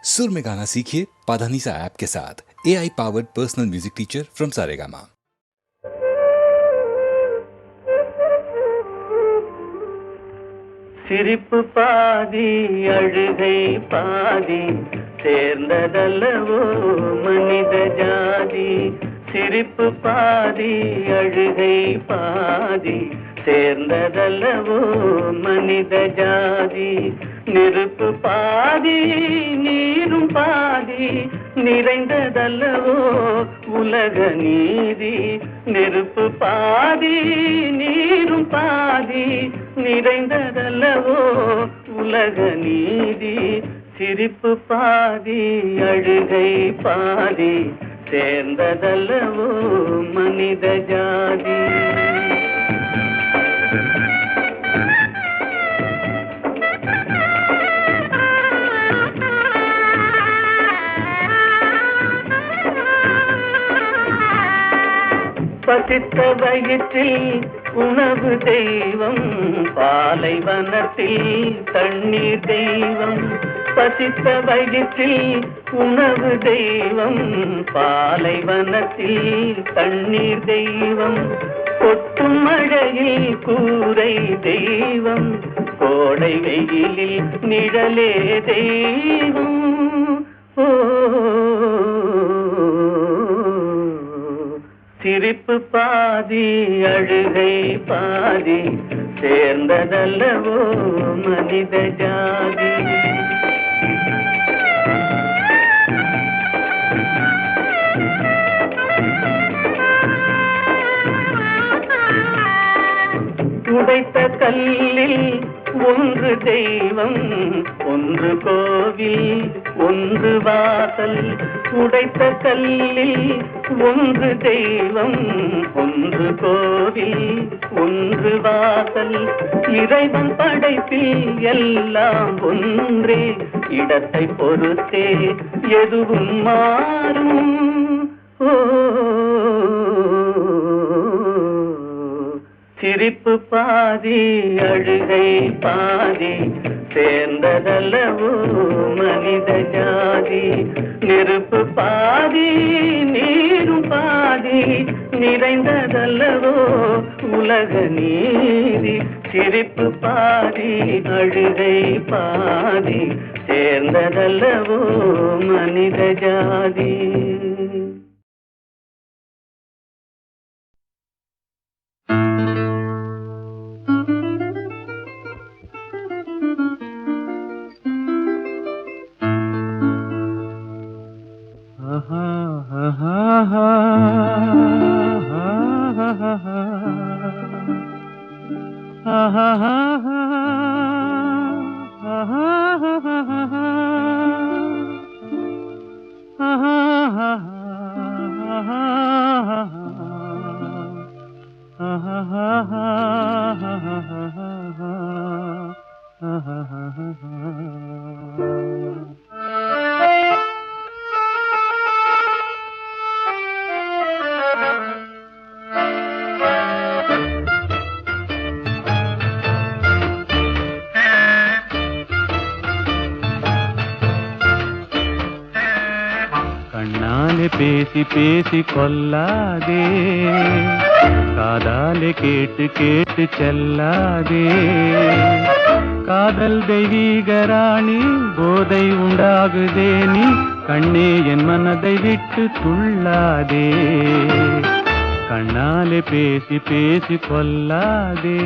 सुर में गाना सीखिए पाधानीसा ऐप के साथ। AI powered personal music teacher from Saregama. சிரிப்பு பாதி அழுகை பாதி சேர்ந்ததல்லவோ மனித ஜாதி. சிரிப்பு பாதி அழுகை பாதி சேர்ந்ததல்லவோ மனித ஜாதி. நெருப்பு பாதி நீரும் பாதி நிறைந்ததல்லவோ உலக நீதி. நெருப்பு பாதி நீரும் பாதி நிறைந்ததல்லவோ உலக நீதி. சிரிப்பு பாதி அழுகை பாதி சேர்ந்ததல்லவோ மனித ஜாதி. பசித்த வயிற்றில் உணவு தெய்வம், பாலைவனத்தில் தண்ணீர் தெய்வம். பசித்த வயிற்றில் உணவு தெய்வம், பாலைவனத்தில் தண்ணீர் தெய்வம். கொட்டும் மழையில் கூரை தெய்வம், கோடை வெயிலில் நிழலே தெய்வம். ஓ சிரிப்பு பாதி அழுகை பாதி சேர்ந்ததல்லவோ மனித ஜாதி. உடைத்த கல்லில் ஒன்று தெய்வம், ஒன்று கோவில், ஒன்று வாசல். உடைத்த கல்லில் ஒன்று தெய்வம், ஒன்று கோவில், ஒன்று வாசல். இறைவன் படைப்பில் எல்லாம் ஒன்றே, இடத்தை பொறுத்தே எதுவும் மாறும். ஓ சிரிப்பு பாதி அழுகை பாதி சேர்ந்ததல்லவோ மனித ஜாதி. நெருப்பு பாதி நீரும் பாதி நிறைந்ததல்லவோ உலக நீதி. சிரிப்பு பாதி அழுகை பாதி சேர்ந்ததல்லவோ மனித ஜாதி. பேசி பேசி கொல்லாதே, காதாலே கேட்டு கேட்டு செல்லாதே. காதல் தெய்வீக ராணி, போதை உண்டாகுதே நீ, கண்ணே என் மனதை விட்டு துள்ளாதே. கண்ணாலே பேசி பேசி கொல்லாதே.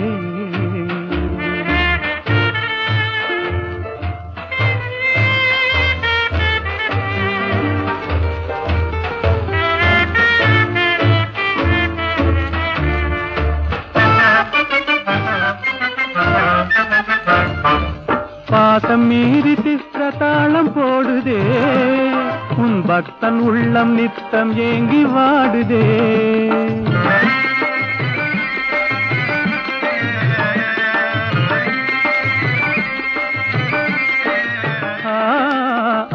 பாசம் மீறி சித்திரதாளம் போடுதே, உன் பக்தன் உள்ளம் நித்தம் ஏங்கி வாடுதே.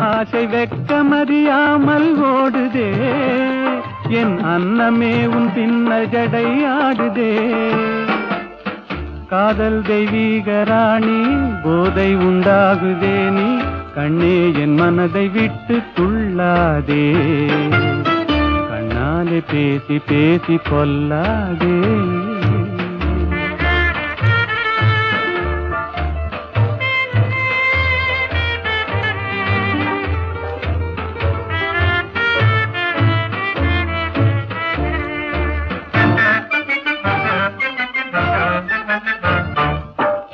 ஆசை வெட்கமறியாமல் ஓடுதே, என் அன்னமே உன் பின்ன ஜடை ஆடுதே. காதல் தெய்வீக ராணி, போதை உண்டாகுதே நீ, கண்ணே என் மனதை விட்டு துள்ளாதே, கண்ணாலே பேசி பேசி கொல்லாதே.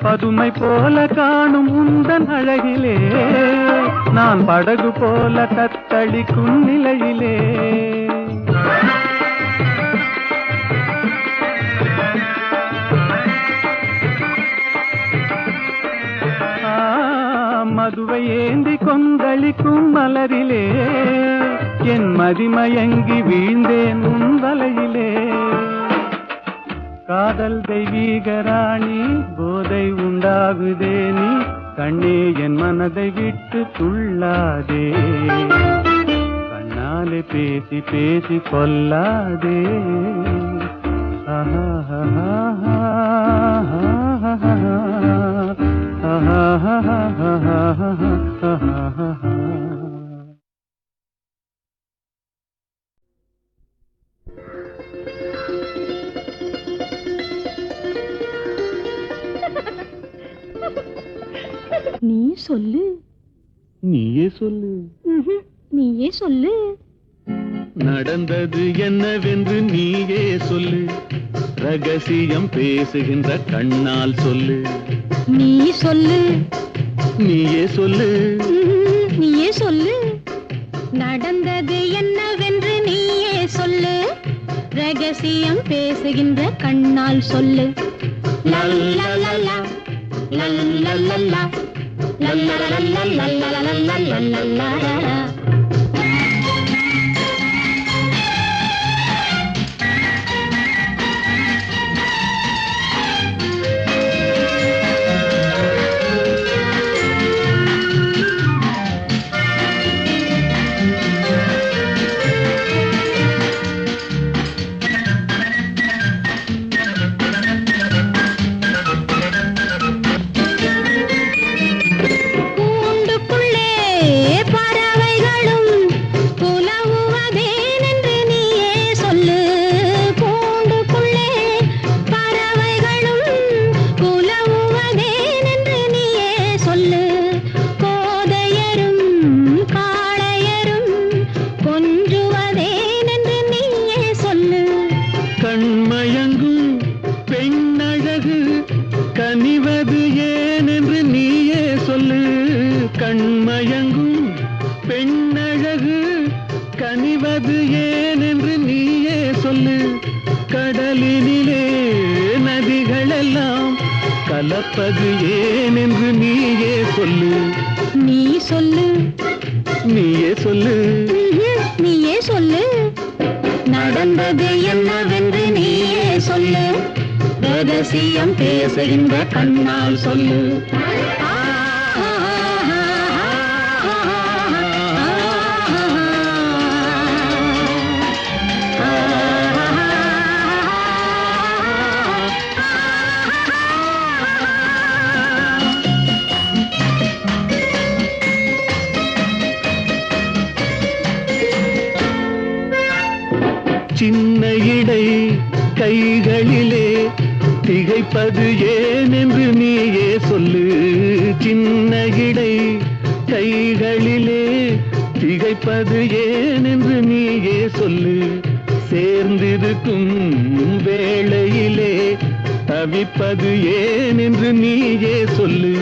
பதுமை போல காணும் உந்தன் அழகிலே, நான் படகு போல தத்தளிக்கும் நிலையிலே. மதுவை ஏந்தி கொந்தளிக்கும் மலரிலே, என் மதிமயங்கி வீழ்ந்தேன் உன் வலையிலே. காதல் தெய்வீக ராணி, போதை உண்டாகுதே நீ, கண்ணே என் மனதை விட்டு துள்ளாதே, கண்ணாலே பேசி பேசி கொல்லாதே. நீ சொல்லு. நீயே சொல்லு. நீயே சொல்லு. நடந்தது என்னவென்று நீயே சொல்லு, ரகசியம் பேசுகின்ற கண்ணால் சொல்லு. நீ சொல்லு. நீயே சொல்லு. நீயே சொல்லு. நடந்தது என்னவென்று நீயே சொல்லு, ரகசியம் பேசுகின்ற கண்ணால் சொல்லு. லல்லலலா லல்லலலா லல்லலலலா. கலப்பது ஏன் என்று நீயே சொல்லு. நீ சொல்லு. நீயே சொல்லு. நீயே சொல்லு. நடந்தது என்னவென்று நீயே சொல்லு, ரகசியம் பேசுகின்ற கண்ணால் சொல்லு. சின்ன இடை கைகளிலே திகைப்பது ஏன் என்று நீயே சொல்லு. சின்ன இடை கைகளிலே திகைப்பது ஏன் என்று நீயே சொல்லு. சேர்ந்திருக்கும் வேளையிலே தவிப்பது ஏன் என்று நீயே சொல்லு.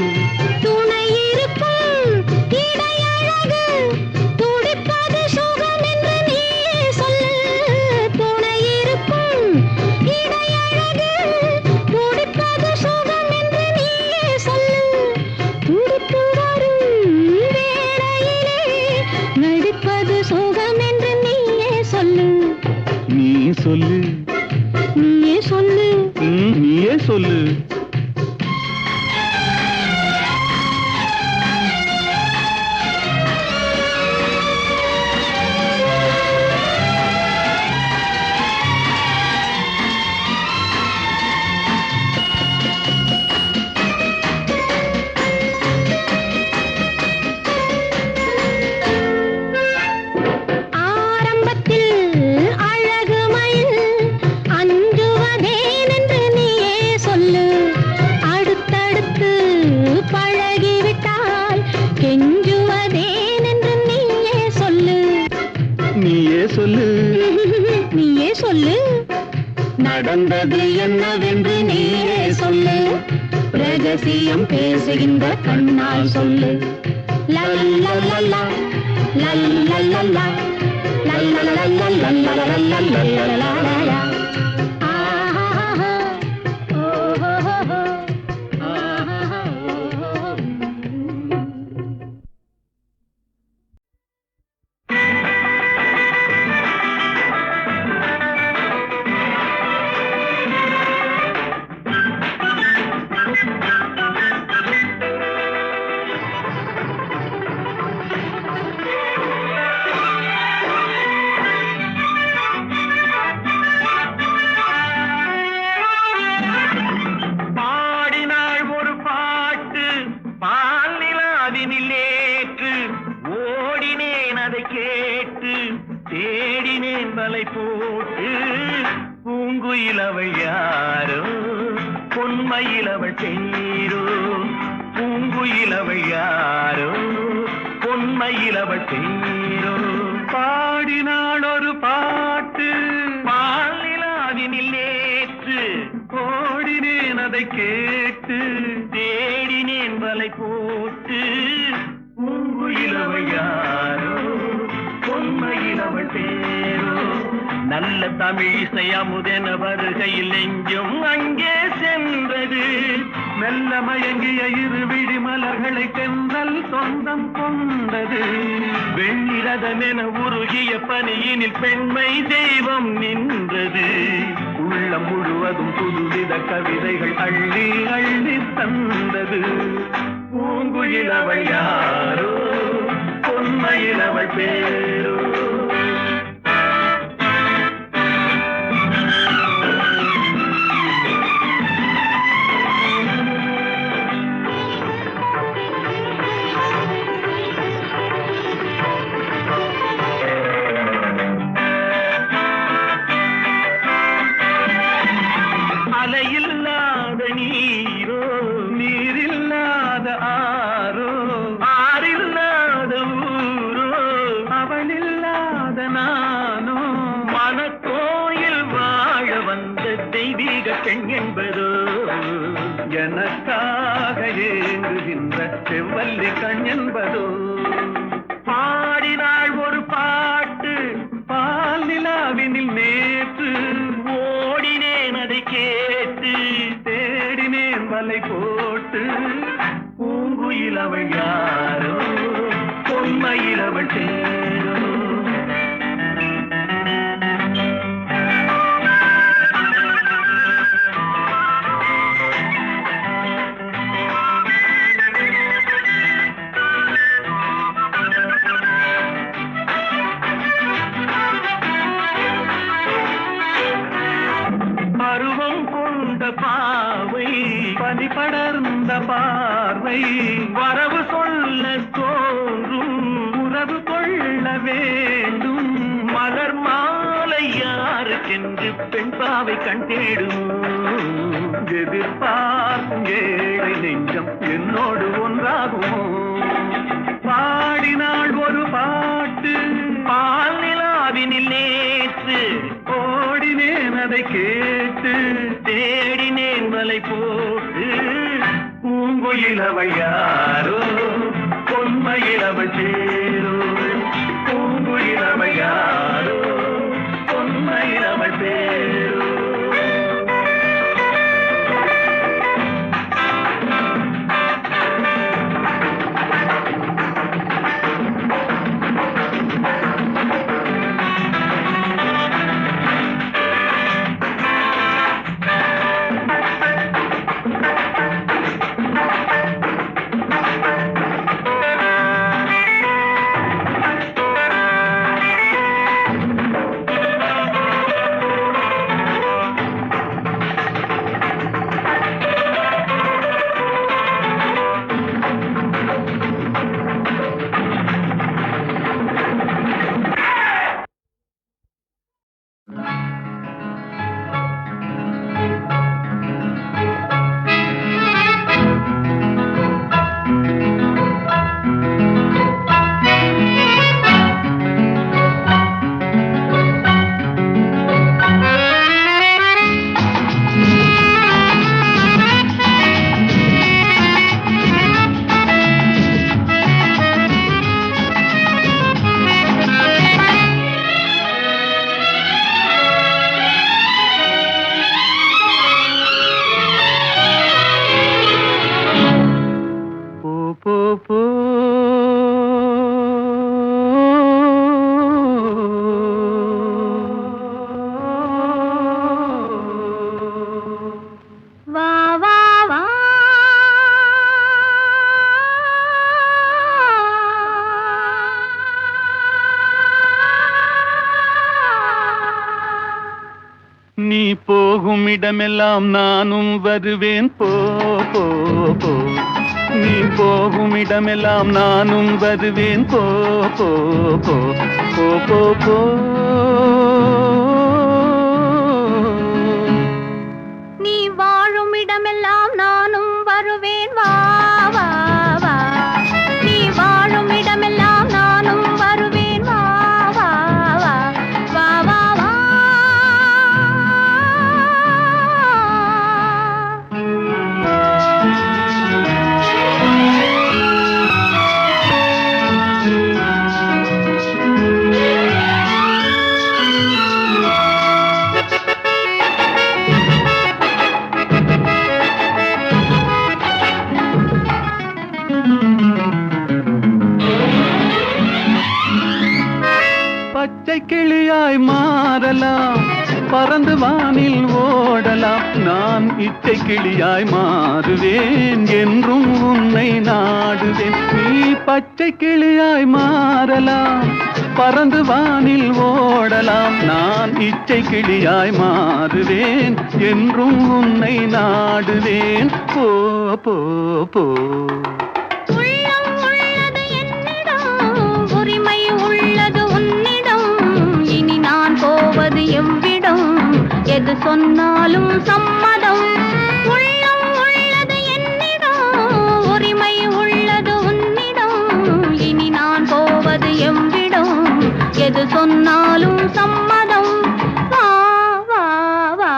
சொல்லு. நீயே சொல்லு. நீயே சொல்லு. நடந்தது என்னவென்று நீயே சொல்லு ரகசியம் பேசுகின்ற கண்ணால் சொல்லு லல்லல்லல்லா லல்லல்லல்லா லல்லல்லல்லா பாடினாள் ஒரு பாட்டு பாலிலாவினில் நேற்று ஓடினேன் அதை கேட்டு தேடினேன் வலை போட்டு பூங்குயிலவை யாரோ பொன்மையிலவள் பேரோ நல்ல தமிழ் இசை அமுதென வருகையில் நெஞ்சும் அங்கே சென்றது மெல்ல மயங்கிய இரு விழி மலர்களை தென்றல் சொந்தம் கொண்டது வெண்ணிரதமென உருகிய பனியினில் பெண்மை தெய்வம் நின்றது உள்ளம் முழுவதும் புதுவித கவிதைகள் அள்ளி அள்ளி தந்தது பூங்குயிலவள் யாரோ பொன்மையிலவள் பேரோ எனக்காக ஏங்குகின்ற செவ்வல்லி கண் என்பதோ பாடினாள் ஒரு பாட்டு பால் நிலாவினில் நேற்று ஓடினேன் அதை கேட்டு தேடினேன் வலை போட்டு பூங்குயிலவள் யாரோ பொன்மையிலவள் தேரோ பாவை பனி படர்ந்த பார்வை வரவு சொல்ல தோன்றும் உறவு கொள்ள வேண்டும் மலர் மாலை யாருக்கென்று பெண் பாவை கண் தேடும் எதிர்பார்க்கும் ஏழை நெஞ்சம் என்னோடு ஒன்றாகுமோ பாடினாள் ஒரு பாட்டு பால் நிலாவினில் நேற்று ஓடினேன் அதை கேட்டு தேடினேன் வலை போட்டு பூங்குயிலவள் யாரோ பொன்மையிலவள் சேரோ பூங்குயிலவள் யாரோ பொன்மையிலவள் பேரோ நீ போகும் இடமெல்லாம் நானும் வருவேன் போ போ போ. நீ போகும் இடமெல்லாம் நானும் வருவேன் போ போ போ போ போ போ. நீ வாழும் இடமெல்லாம் நானும் வருவேன் வா வா வா. நீ வாழும் இடமெல்லாம் நானும் வருவேன் வா வா வா வா வா வா. பச்சை கிளியாய் மாறலாம், பறந்து வானில் ஓடலாம். நான் இச்சை கிளியாய் மாறுவேன், என்றும் உன்னை நாடுவேன். நீ பச்சை கிளியாய் மாறலாம், பறந்து வானில் ஓடலாம். நான் இச்சை கிளியாய் மாறுவேன், என்றும் உன்னை நாடுவேன். போ போ போ. உள்ளம் உள்ளது என்னிடம், உரிமை உள்ளது உன்னிடம். இனி நான் போவது எவ்விடம், எது சொன்னாலும் சம்மதம். உள்ளம் உள்ளது என்னிடம், உரிமை உள்ளது உன்னிடம். இனி நான் போவது எவ்விடம், எது சொன்னாலும் சம்மதம். வா வா வா.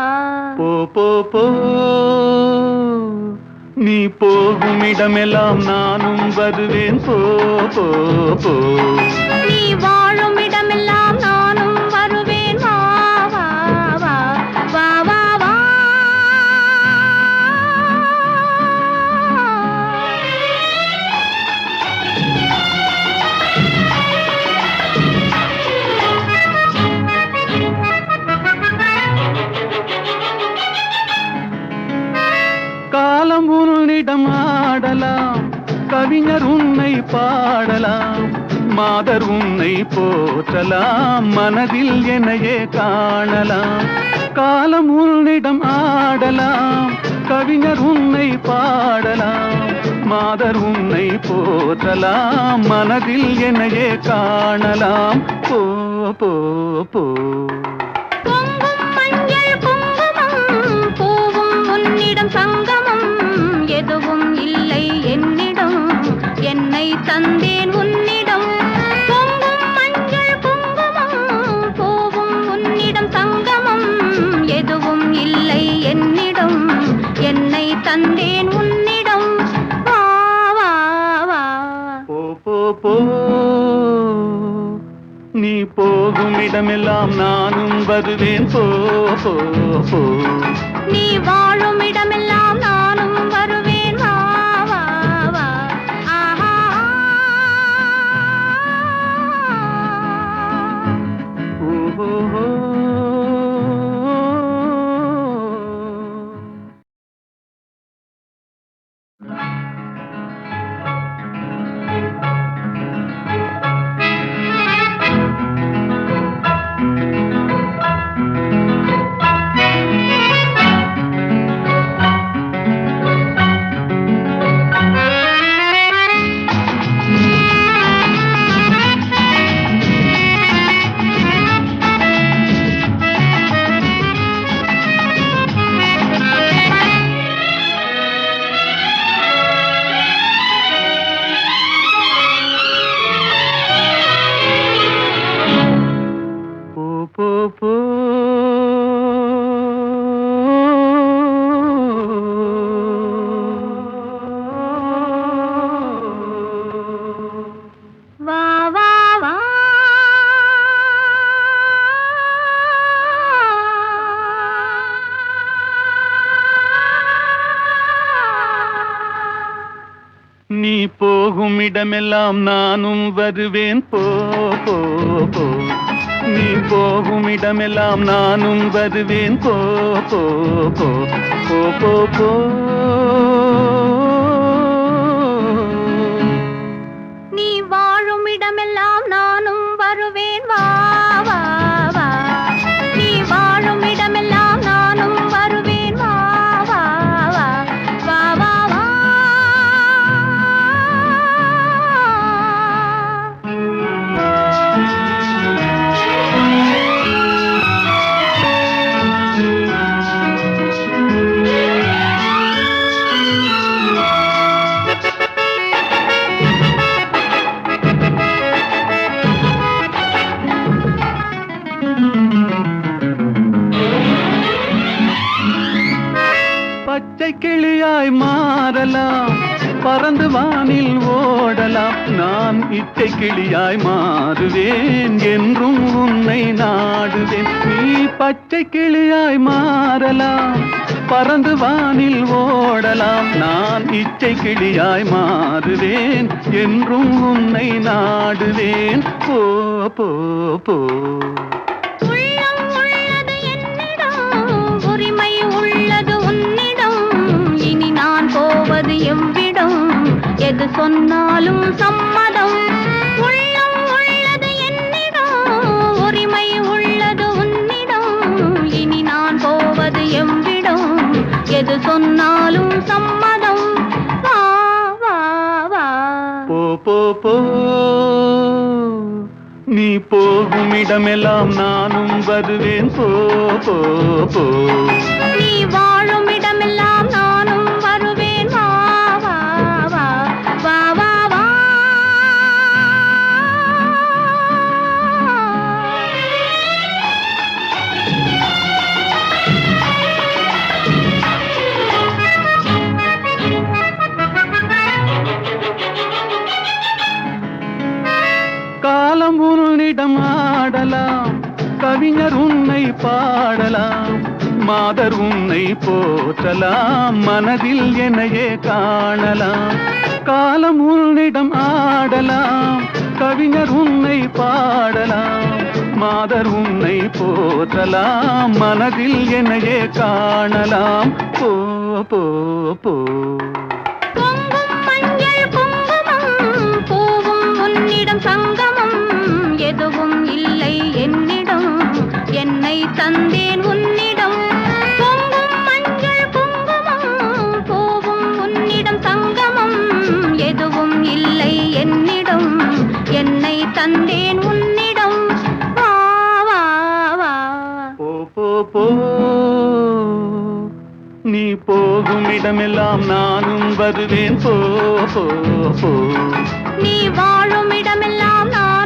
போ போ போ. நீ போகும் இடமெல்லாம் நானும் வருவேன் போ போ போ. நீ வாழும் இடமெல்லாம் நானும் வருவேன் வா வா வா வா வா வா. காலம் உன்னிடம் ஆடலாம், கவிஞர் உன்னை பாடலாம். மாதர் உன்னை போற்றலாம், மனதில் என்னையே காணலாம். காலம் உன்னிடம் ஆடலாம், கவிஞர் உன்னை பாடலாம். மாதர் உன்னை போற்றலாம், மனதில் என்னையே காணலாம். போ போ போ. பொங்கும் மஞ்சள் குங்குமம், பூவும் உன்னிடம் சங்கமம். எதுவும் இல்லை என்னிடம், என்னை தந்தேன் உன்னிடம். பொங்கும் மஞ்சள் குங்குமம், பூவும் உன்னிடம் சங்கமம். எதுவும் இல்லை என்னிடம், என்னை தந்தேன் உன்னிடம். வா வா வா. போ போ போ. நீ போகும் இடமெல்லாம் நானும் வருவேன் போ போ போ. நீ வாழும் இடமெல்லாம் நானும் வருவேன் வா வா வா. ஆஹா. ஓஹோ. போ போ. வா வா வா. நீ போகும் இடமெல்லாம் நானும் வருவேன் போ போ போ. நீ போகும் இடமெல்லாம் நானும் வருவேன் போ போ போ போ போ போ. நீ வாழும் இடமெல்லாம் நானும் வருவேன் வா வா வா. நீ வாழும் இடமெல்லாம் மாறலாம், பறந்து வானில் ஓடலாம். நான் இச்சை கிளியாய் மாறுவேன், என்றும் உன்னை நாடுவேன். நீ பச்சை கிளியாய் மாறலாம், பறந்து வானில் ஓடலாம். நான் இச்சை கிளியாய் மாறுவேன், என்றும் உன்னை நாடுவேன். போ போ போ. உள்ளம் உள்ளது என்னிடம், உரிமை உள்ளது உன்னிடம். இனி நான் போவது எவ்விடம், எது சொன்னாலும் சம்மதம். உள்ளம் உள்ளது என்னிடம், உரிமை உள்ளது உன்னிடம். இனி நான் போவது எவ்விடம், எது சொன்னாலும் சம்மதம். வா வா வா. போ போ போ. நீ போகும் இடமெல்லாம் நானும் வருவேன். போ போ போ. நீ வாழும் இடமெல்லாம் நானும் வருவேன். வா வா வா வா வா வா. காலம் உன்னிடம் ஆடலாம், கவிஞர் உன்னை பாடலாம். மாதர் உன்னை போற்றலாம், மனதில் என்னையே காணலாம். காலம் உன்னிடம் ஆடலாம், கவிஞர் உன்னை பாடலாம். மாதர் உன்னை போற்றலாம், மனதில் என்னையே காணலாம். போ போ போ. பொங்கும் மஞ்சள் குங்குமம், பூவும் உன்னிடம் சங்கமம். எதுவும் இல்லை என்னிடம், என்னை தந்தேன் உன்னிடம். பொங்கும் மஞ்சள் குங்குமம், பூவும் உன்னிடம் சங்கமம். எதுவும் இல்லை என்னிடம், என்னை தந்தேன் உன்னிடம். வா வா வா. போ போ போ. நீ போகும் இடமெல்லாம் நானும் வருவேன். போ போ போ. நீ வாழும் இடமெல்லாம் நான்